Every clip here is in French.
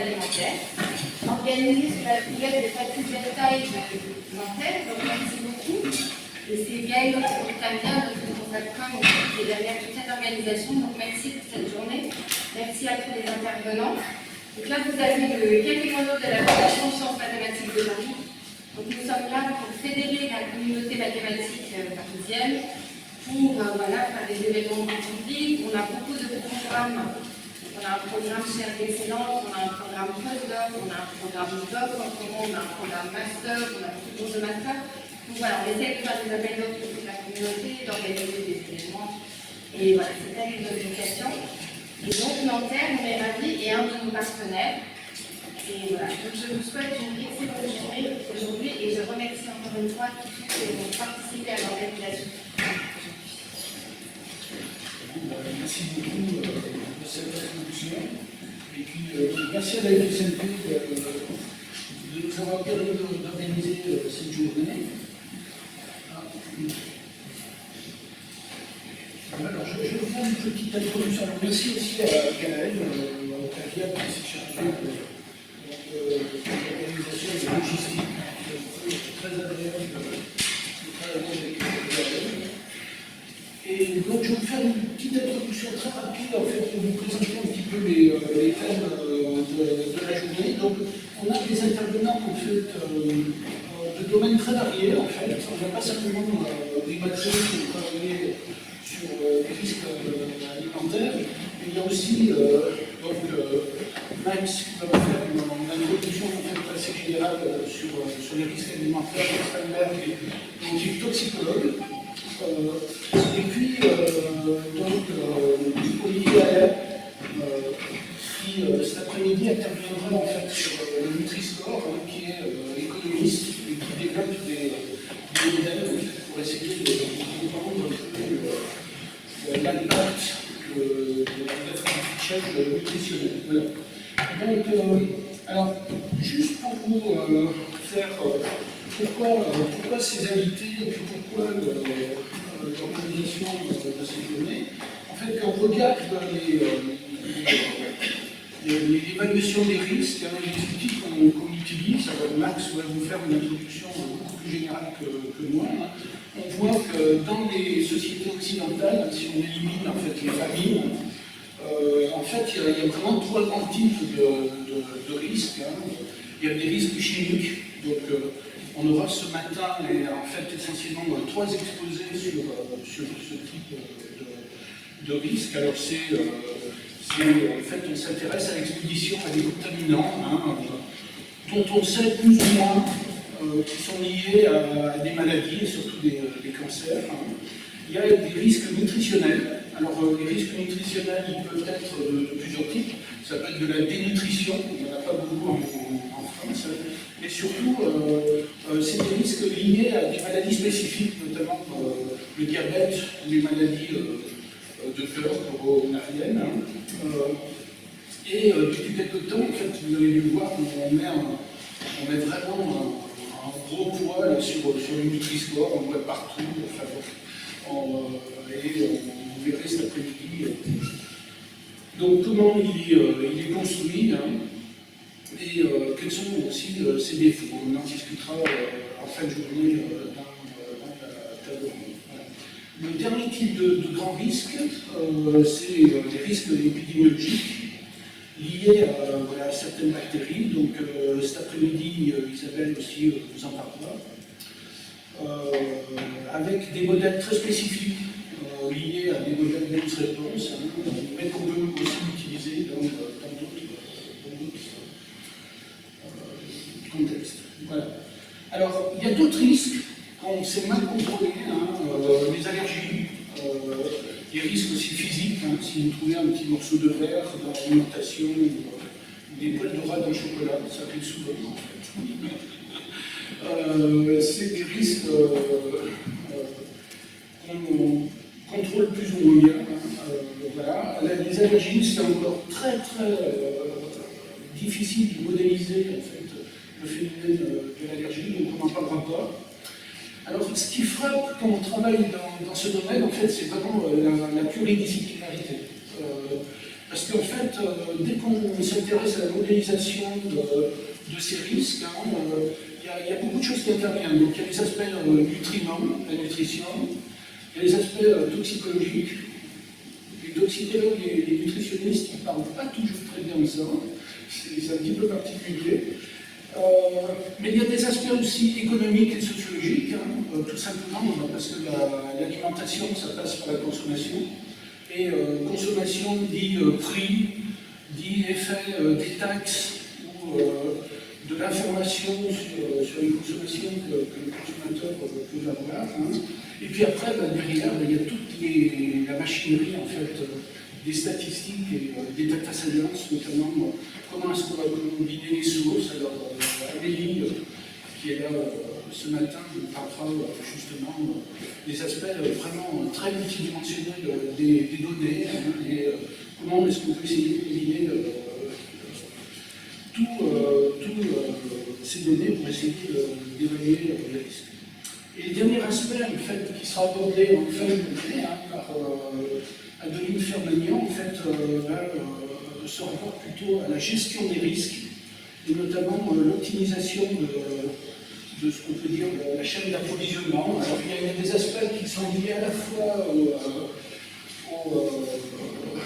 alimentaires, organisés sous la houlette des facultés Nanterre. Donc merci beaucoup. Et c'est Gaël Octavien, notre consacrant, qui est derrière toute cette organisation. Donc merci pour cette journée. Merci à tous les intervenants. Donc là, vous avez le quasi-mono de la Fondation Sciences Mathématiques de Paris. Donc nous sommes là pour fédérer la communauté mathématique parisienne, pour faire des événements publics. On a beaucoup de programmes. On a un programme Chaire d'Excellence, on a un programme Postdoc, on a un programme Doc, en ce moment on a un programme Master, on a beaucoup de cours de Master. Donc voilà, on essaie de faire des appels d'offres pour toute la communauté, d'organiser des événements. Et voilà, c'est ça les obligations. Et donc Nanterre, on est ravis, et un de nos partenaires. Et voilà, donc je vous souhaite une excellente journée aujourd'hui et je remercie encore une fois tous ceux qui ont participé à l'organisation. Merci beaucoup de cette introduction. Et puis merci à la FSMP de nous avoir permis d'organiser cette journée. Alors, je vais vous faire une petite introduction. Alors, merci aussi à Gaël Octavia qui s'est chargé de l'organisation et de la logistique. C'est très agréable de travailler avec Gaël. Et donc, je vais vous faire une petite introduction très rapide en fait, pour vous présenter un petit peu les thèmes de la journée. Donc, on a des intervenants en fait, de domaines très variés. En fait, on ne va pas simplement débattre ou travailler sur les risques alimentaires. Mais il y a aussi Max qui va vous faire une introduction en fait, assez générale sur les risques alimentaires, Steinberg, donc il est toxicologue. Et puis, Olivier Allaire, qui cet après-midi interviendra en fait sur le Nutri-Score, qui est économiste et qui développe des modèles pour essayer de comprendre l'impact de l'affichage nutritionnel. Voilà. Donc, alors, juste pour vous faire pourquoi ces invités et puis pourquoi l'organisation de ces journées. En fait, quand on regarde l'évaluation des risques, les outils qu'on utilise, Max va vous faire une introduction beaucoup plus générale que moi, on voit que dans les sociétés occidentales, si on élimine en fait, les familles, en fait, il y a vraiment trois grands types de risques. Il y a des risques chimiques, donc on aura ce matin en fait essentiellement trois exposés sur ce type de risque. Alors en fait on s'intéresse à l'exposition à des contaminants dont on sait plus ou moins qui sont liés à des maladies et surtout des cancers. Il y a des risques nutritionnels. Alors les risques nutritionnels ils peuvent être de plusieurs types. Ça peut être de la dénutrition, il n'y en a pas beaucoup en France. Et surtout, c'est des risques liés à des maladies spécifiques, notamment le diabète ou les maladies de cœur coronariennes. Et depuis quelques temps, en fait, vous avez dû le voir, on met vraiment un gros poids là, sur le Nutri-Score, on le voit partout, enfin, et vous verrez cet après-midi. Donc comment il est construit et quels sont aussi ses défauts. On en discutera en fin de journée dans la table ronde. Voilà. Le dernier type de grand risque, c'est les risques épidémiologiques liés à certaines bactéries. Donc cet après-midi, Isabelle aussi vous en parlera. Avec des modèles très spécifiques liés à des modèles d'annonce-réponse, mais qu'on peut aussi utiliser dans d'autres contexte. Voilà. Alors, il y a d'autres risques quand c'est mal contrôlé, les allergies, les risques aussi physiques, si vous trouvez un petit morceau de verre dans l'alimentation, des poils de rat dans le chocolat, ça arrive souvent en fait. C'est des risques qu'on contrôle plus ou moins bien. Voilà. Les allergies, c'est encore très difficile de modéliser en fait, le phénomène de l'allergie, donc on n'en parlera pas. Alors, ce qui frappe quand on travaille dans ce domaine, en fait, c'est vraiment la pluridisciplinarité. Parce qu'en fait, dès qu'on s'intéresse à la modélisation de ces risques, il y a beaucoup de choses qui interviennent. Donc il y a les aspects nutriments, la nutrition, il y a les aspects toxicologiques. Les toxicologues et les nutritionnistes ne parlent pas toujours très bien de ça, c'est un petit peu particulier. Mais il y a des aspects aussi économiques et sociologiques, tout simplement, parce que l'alimentation, ça passe par la consommation. Et consommation dit prix, dit effet des taxes ou de l'information sur les consommations que le consommateur peut avoir. Et puis après, derrière, il y a toute la machinerie en fait, des statistiques et des data science, notamment comment est-ce qu'on va combiner les sources. Alors, Amélie, qui est là ce matin, nous parlera justement des aspects vraiment très multidimensionnels des données et comment est-ce qu'on peut essayer d'éliminer toutes ces données pour essayer d'évaluer les risques. Et le dernier aspect, en fait, qui sera abordé en fin de journée par Adeline Fermagnan, en fait, se rapporte plutôt à la gestion des risques, et notamment l'optimisation de ce qu'on peut dire la chaîne d'approvisionnement. Alors il y a des aspects qui sont liés à la fois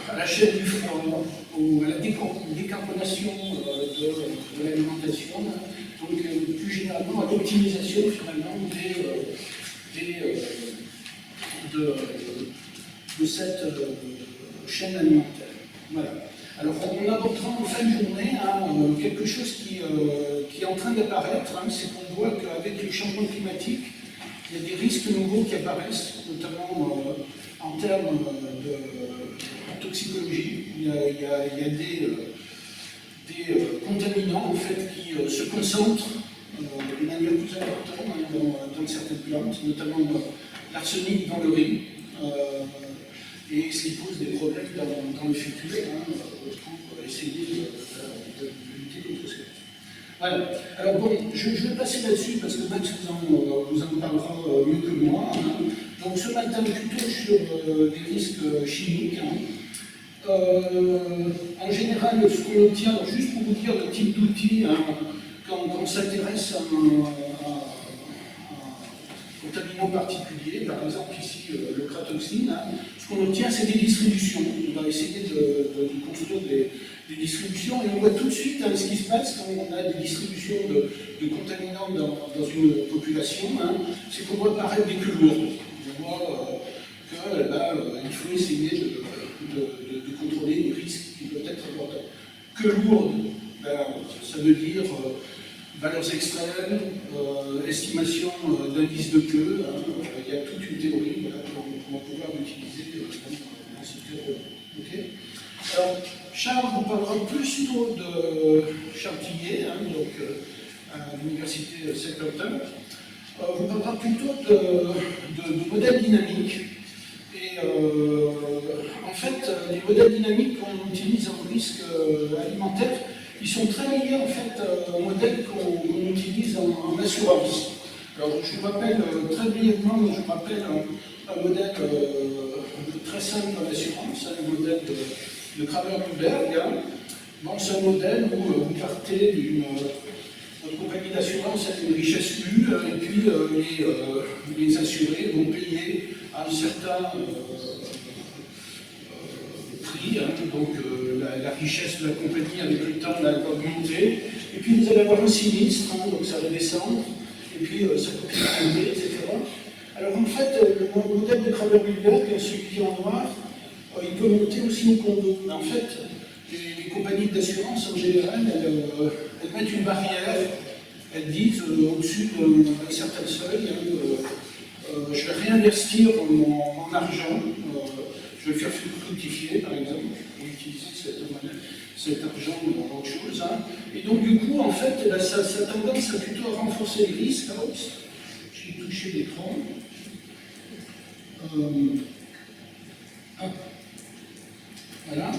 à la chaîne du froid, à la décarbonation de l'alimentation, donc plus généralement à l'optimisation finalement de cette chaîne alimentaire. Voilà. Alors on abordera en fin de journée quelque chose qui est en train d'apparaître, c'est qu'on voit qu'avec le changement climatique, il y a des risques nouveaux qui apparaissent, notamment en termes de toxicologie. Il y a des contaminants en fait, qui se concentrent de manière plus importante dans certaines plantes, notamment l'arsenic dans le riz. Et ce qui pose des problèmes dans le futur pour essayer de lutter contre ça. Voilà. Alors bon, je vais passer là-dessus parce que Max vous en parlera mieux que moi. Donc ce matin, plutôt sur des risques chimiques. En général, ce qu'on obtient, juste pour vous dire le type d'outils, quand on s'intéresse à un contaminant particulier, par exemple ici le cratoxine, ce qu'on obtient c'est des distributions. On va essayer de construire des distributions et on voit tout de suite ce qui se passe quand on a des distributions de contaminants dans une population, c'est qu'on voit apparaître des queues lourdes. On voit qu'il faut essayer de contrôler les risques qui peuvent être importants. Queues lourdes, ça veut dire valeurs extrêmes, estimation d'indice de queue, il y a toute une théorie qu'on va pouvoir utiliser dans cette théorie. Okay. Alors, Charles vous parlera plutôt de Chartillier, donc à l'université Saint-Quentin, vous parlera plutôt de modèles dynamiques. Et en fait, les modèles dynamiques qu'on utilise en risque alimentaire, ils sont très liés en fait aux modèles qu'on utilise en assurance. Alors je vous rappelle très brièvement, je vous rappelle un modèle très simple en assurance, un modèle de Kramer-Huberg. Bon, c'est un modèle où vous partez votre compagnie d'assurance a une richesse nulle et puis les assurés vont payer un certain prix, donc la richesse de la compagnie avec le temps va augmenter, et puis vous allez avoir un sinistre, donc ça va descendre, et puis ça continue à monter, etc. Alors en fait, le modèle de Kramer-Huberg, celui qui est en noir, il peut monter aussi au condo. En fait, les compagnies d'assurance en général, elles mettent une barrière, elles disent au-dessus d'un certain seuil, je ne vais réinvestir mon argent, je vais faire fructifier par exemple, pour utiliser cet argent dans autre chose. Et donc du coup, en fait, ça a tendance à plutôt renforcer les risques. J'ai touché l'écran. Voilà.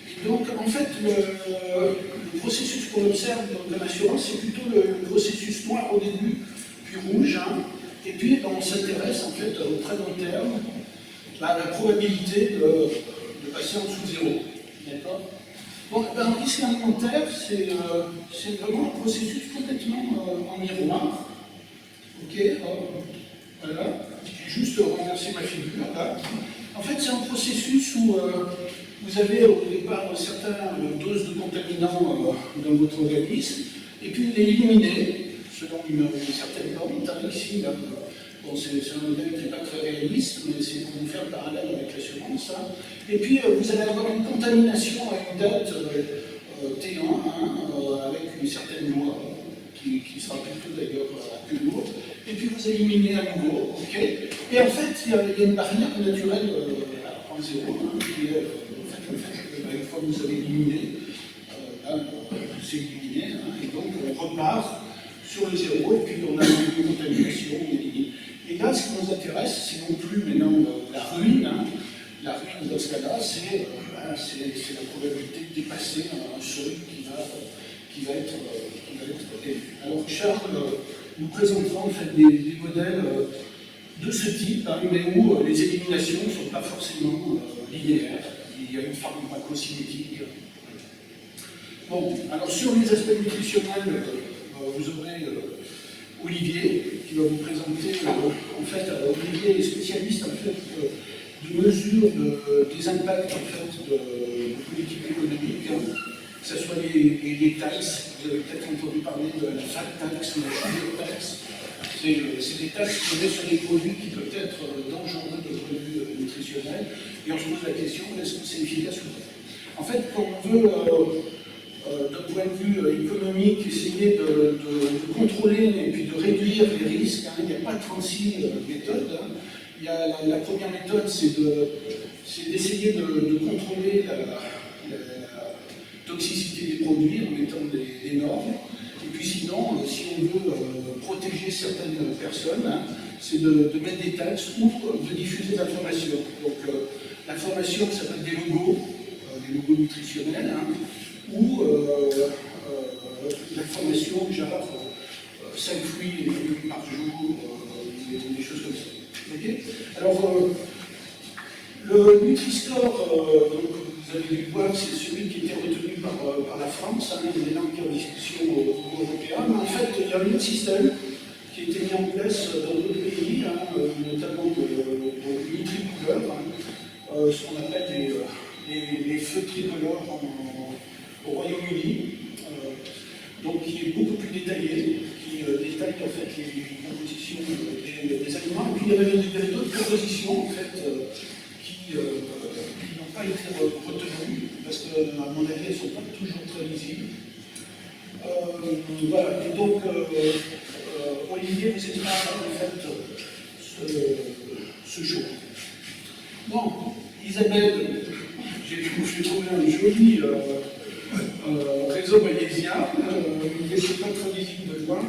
Et donc, en fait, le processus qu'on observe dans l'assurance, c'est plutôt le processus noir au début, puis rouge, et puis on s'intéresse en fait au très long terme à la probabilité de passer en dessous de zéro. D'accord. Bon, ben, le risque alimentaire, c'est vraiment un processus complètement en miroir. Ok, voilà. J'ai juste renversé ma figure là. En fait, c'est un processus où vous avez au départ certaines doses de contaminants dans votre organisme, et puis vous les éliminez selon une certaine norme. Ici, là, bon, c'est un modèle qui n'est pas très réaliste, mais c'est pour vous faire le parallèle avec l'assurance. Hein. Et puis, vous allez avoir une contamination à une date T1, hein, avec une certaine loi, qui sera plutôt d'ailleurs plus lourde. Et puis, vous éliminez à nouveau. Okay. Et en fait, il y a une barrière naturelle à 0, hein, qui est en fait, le fait que, une fois que vous avez éliminé, c'est éliminé, hein, et donc on repart sur le 0, et puis on a une contamination, on élimine. Et là, ce qui nous intéresse, c'est non plus maintenant la ruine. Hein. La ruine, dans ce cas-là, c'est la probabilité de dépasser un seuil qui va être élu. Alors, Charles nous présentera en fait des modèles de ce type, hein, mais où les éliminations ne sont pas forcément linéaires. Il y a une pharmacocinétique. Bon, alors sur les aspects nutritionnels, vous aurez Olivier qui va vous présenter, en fait, Olivier est spécialiste en fait de mesure des impacts en fait de politique économique, hein, que ce soit les taxes. Vous avez peut-être entendu parler de la fat tax ou la sugar tax. C'est des taxes qu'on met sur des produits qui peuvent être dangereux de point de vue nutritionnel, et on se pose la question, est-ce que c'est efficace ou pas? En fait, quand on veut d'un point de vue économique, essayer de contrôler et puis de réduire les risques, hein, il n'y a pas 36 méthodes. Hein. Il y a la première méthode, c'est d'essayer de contrôler la toxicité des produits en mettant des normes. Et puis sinon, si on veut protéger certaines personnes, hein, c'est de mettre des taxes ou de diffuser l'information. Donc l'information, ça peut être des logos nutritionnels, hein, ou l'information genre 5 fruits et légumes par jour, des choses comme ça. Okay. Alors, le Nutri-Score, vous avez dû voir, c'est celui qui était retenu par la France, hein, il est là en discussion au niveau européen, mais en fait, il y a un autre système qui a été mis en place dans d'autres pays, hein, notamment le Nutri-Couleur, hein, ce qu'on appelle les feux tricolores au Royaume-Uni, donc qui est beaucoup plus détaillé, qui détaille en fait les compositions des aliments. Et puis il y avait d'autres compositions en fait qui n'ont pas été retenues, parce qu'à mon avis, elles ne sont pas toujours très lisibles. Voilà, et donc Olivier vous expliquera en fait ce jour. Bon, Isabelle, j'ai trouvé un joli réseau bayésien, mais je ne suis pas très visible de loin.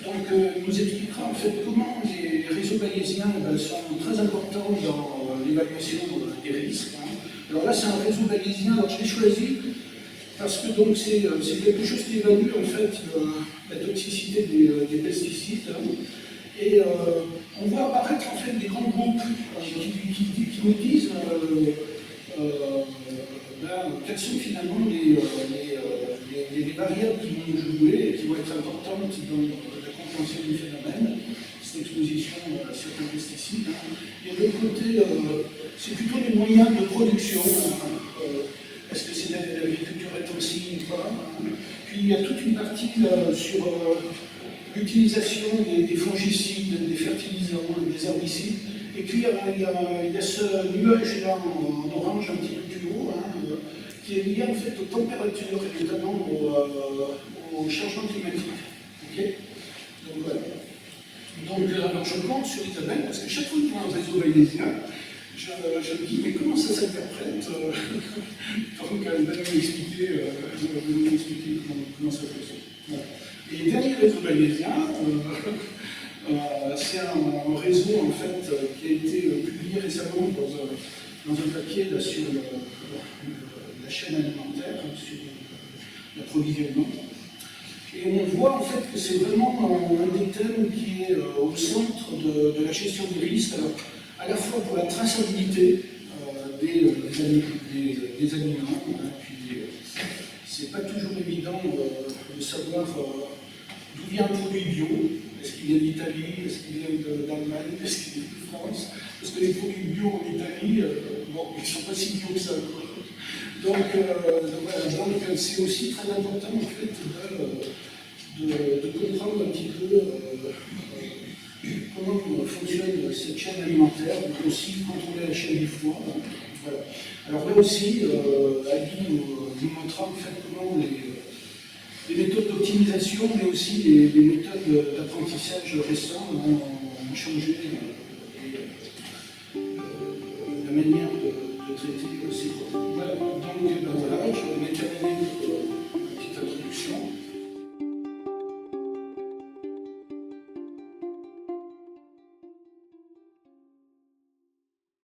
Donc, il nous expliquera en fait comment les réseaux bayésiens sont très importants dans l'évaluation des risques. Hein. Alors là, c'est un réseau bayésien, alors je l'ai choisi parce que c'est quelque chose qui évalue en fait la toxicité des pesticides. Hein. Et on voit apparaître en fait des grands groupes qui nous disent quelles sont finalement les barrières qui vont jouer et qui vont être importantes dans la compréhension du phénomène, cette exposition à certains pesticides. Et de l'autre côté, c'est plutôt les moyens de production. Est-ce que c'est l'agriculture intensive ou pas? Puis il y a toute une partie sur l'utilisation des fongicides, des fertilisants, des herbicides. Et puis il y a ce nuage-là en orange un petit peu plus haut, hein, qui est lié en fait aux températures et notamment au changement climatique. Okay. Donc voilà. Donc alors je compte sur Isabelle, parce que chaque fois qu'il y a un réseau bayésien, je me dis, mais comment ça s'interprète? Donc elle va nous expliquer comment ça fonctionne. Voilà. Et le dernier réseau bayésien, c'est un réseau en fait, qui a été publié récemment dans un papier là, sur la chaîne alimentaire, hein, sur l'approvisionnement. Et on voit en fait que c'est vraiment un des thèmes qui est au centre de la gestion des risques, alors, à la fois pour la traçabilité des des aliments. Hein, puis c'est pas toujours évident de savoir d'où vient un produit bio. Est-ce qu'il vient d'Italie? Est-ce qu'il vient d'Allemagne? Est-ce qu'il vient de France? Parce que les produits bio en Italie, bon, ils ne sont pas si bio que ça. Quoi. Donc c'est aussi très important en fait de comprendre un petit peu comment fonctionne cette chaîne alimentaire, donc aussi contrôler la chaîne du foie. Voilà. Alors là aussi, Ali nous montrera en fait comment les méthodes d'optimisation, mais aussi les méthodes d'apprentissage récents ont changé la manière de traiter ces produits. Voilà, donc voilà, je vais terminer